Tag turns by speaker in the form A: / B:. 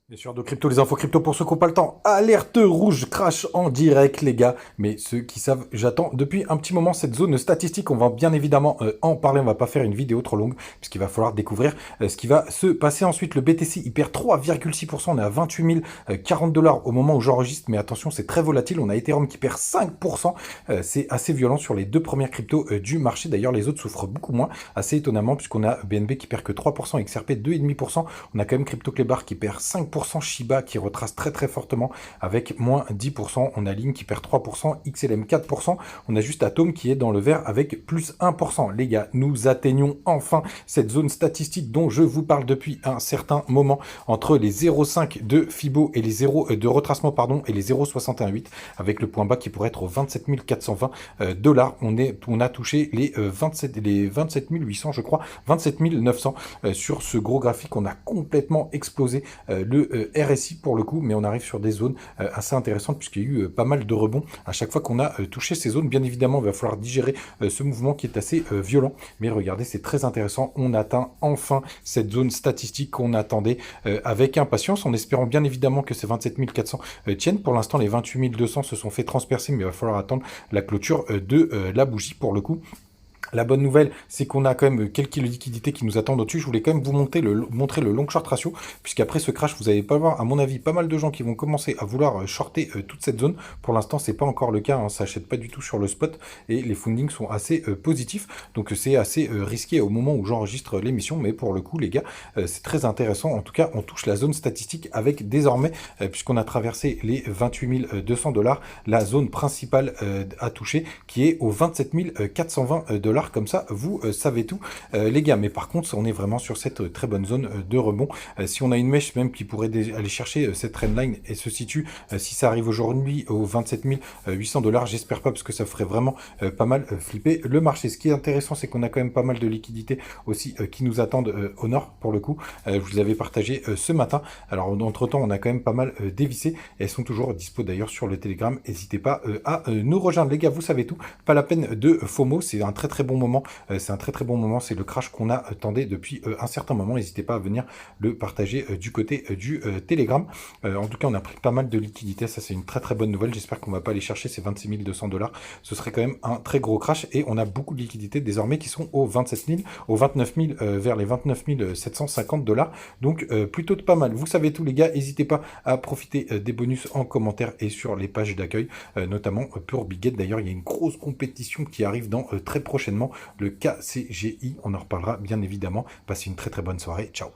A: Bien sûr, de crypto, les infos crypto pour ceux qui n'ont pas le temps. Alerte rouge, crash en direct, les gars. Mais ceux qui savent, j'attends depuis un petit moment cette zone statistique. On va bien évidemment en parler. On va pas faire une vidéo trop longue, puisqu'il va falloir découvrir ce qui va se passer ensuite. Le BTC, il perd 3,6%. On est à 28 040 dollars au moment où j'enregistre. Mais attention, c'est très volatile. On a Ethereum qui perd 5%. C'est assez violent sur les deux premières cryptos du marché. D'ailleurs, les autres souffrent beaucoup moins. Assez étonnamment, puisqu'on a BNB qui perd que 3%, XRP 2,5%. On a quand même CryptoClebar qui perd 5%. Shiba qui retrace très très fortement avec moins 10%. On a Link qui perd 3%, XLM 4%. On a juste Atom qui est dans le vert avec plus 1%. Les gars, nous atteignons enfin cette zone statistique dont je vous parle depuis un certain moment entre les 0,5 de Fibo et les 0 de retracement pardon et les 0,618 avec le point bas qui pourrait être aux 27 420 dollars. On a touché les 27 800 je crois, 27 900 sur ce gros graphique. On a complètement explosé le RSI pour le coup, mais on arrive sur des zones assez intéressantes puisqu'il y a eu pas mal de rebonds à chaque fois qu'on a touché ces zones. Bien évidemment, il va falloir digérer ce mouvement qui est assez violent, mais regardez, c'est très intéressant. On atteint enfin cette zone statistique qu'on attendait avec impatience, en espérant bien évidemment que ces 27 400 tiennent. Pour l'instant, les 28 200 se sont fait transpercer, mais il va falloir attendre la clôture de la bougie pour le coup. La bonne nouvelle, c'est qu'on a quand même quelques liquidités qui nous attendent au-dessus. Je voulais quand même vous montrer le long short ratio, puisqu'après ce crash, vous allez pas voir, à mon avis, pas mal de gens qui vont commencer à vouloir shorter toute cette zone. Pour l'instant, c'est pas encore le cas, hein, ça achète pas du tout sur le spot, et les fundings sont assez positifs, donc c'est assez risqué au moment où j'enregistre l'émission, mais pour le coup, les gars, c'est très intéressant. En tout cas, on touche la zone statistique avec désormais, puisqu'on a traversé les 28 200 dollars, la zone principale à toucher, qui est aux 27 420 dollars. Comme ça, vous savez tout, les gars. Mais par contre, on est vraiment sur cette très bonne zone de rebond. Si on a une mèche même qui pourrait aller chercher cette trendline et se situe, si ça arrive aujourd'hui, aux 27 800 dollars, j'espère pas parce que ça ferait vraiment pas mal flipper le marché. Ce qui est intéressant, c'est qu'on a quand même pas mal de liquidités aussi qui nous attendent au nord pour le coup. Je vous les avais partagé ce matin. Alors, entre temps, on a quand même pas mal dévissé. Elles sont toujours dispo d'ailleurs sur le Telegram. N'hésitez pas à nous rejoindre, les gars. Vous savez tout. Pas la peine de FOMO. C'est un très bon moment, c'est un très bon moment, c'est le crash qu'on attendait depuis un certain moment. N'hésitez pas à venir le partager du côté du Telegram. En tout cas, on a pris pas mal de liquidités, ça c'est une très bonne nouvelle. J'espère qu'on va pas aller chercher ces 26 200 dollars, ce serait quand même un très gros crash, et on a beaucoup de liquidités désormais qui sont aux 27 000, aux 29 000, vers les 29 750 dollars, donc plutôt pas mal. Vous savez tout, les gars. N'hésitez pas à profiter des bonus en commentaire et sur les pages d'accueil, notamment pour Biget. D'ailleurs, il y a une grosse compétition qui arrive dans très prochainement, le KCGI. On en reparlera bien évidemment. Passez une très bonne soirée. Ciao.